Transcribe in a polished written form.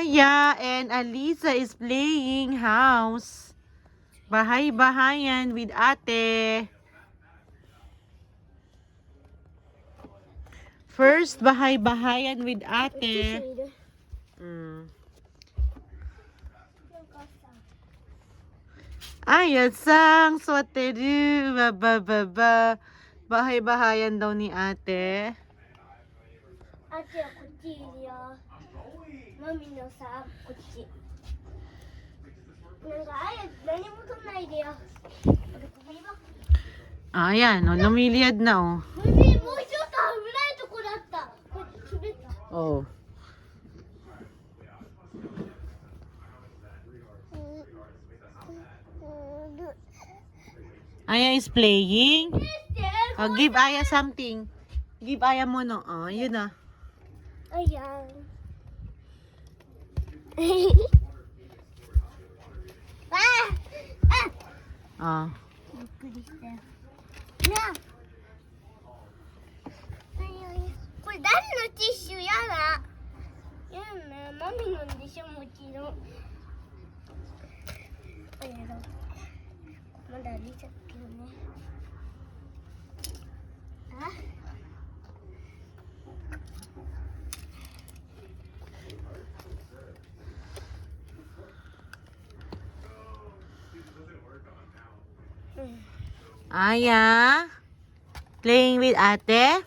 Aya and Alisa is playing house. Bahay-bahayan with ate. First, bahay-bahayan with ate. Ayasang swateru. Bahay-bahayan daw ni ate. Ate, こっちいるよ。マミのさ、こっち。なんか、あや、何も取んないでよ。Ayan, oh, lumiliyad na, oh. もうちょっと危ないとこだった。これ、滑った。Oh. Aya is playing. Oh, give Aya something. Give Aya mo, no. Oh, yun na. Ayan. Ah! Ah! Oh. びっくりしたよ。なあ。これ誰のティッシュやだ。やだね。マミのでしょ、もちろん。あ、やろう。まだ出ちゃってるね。あ。Aya, playing with ate.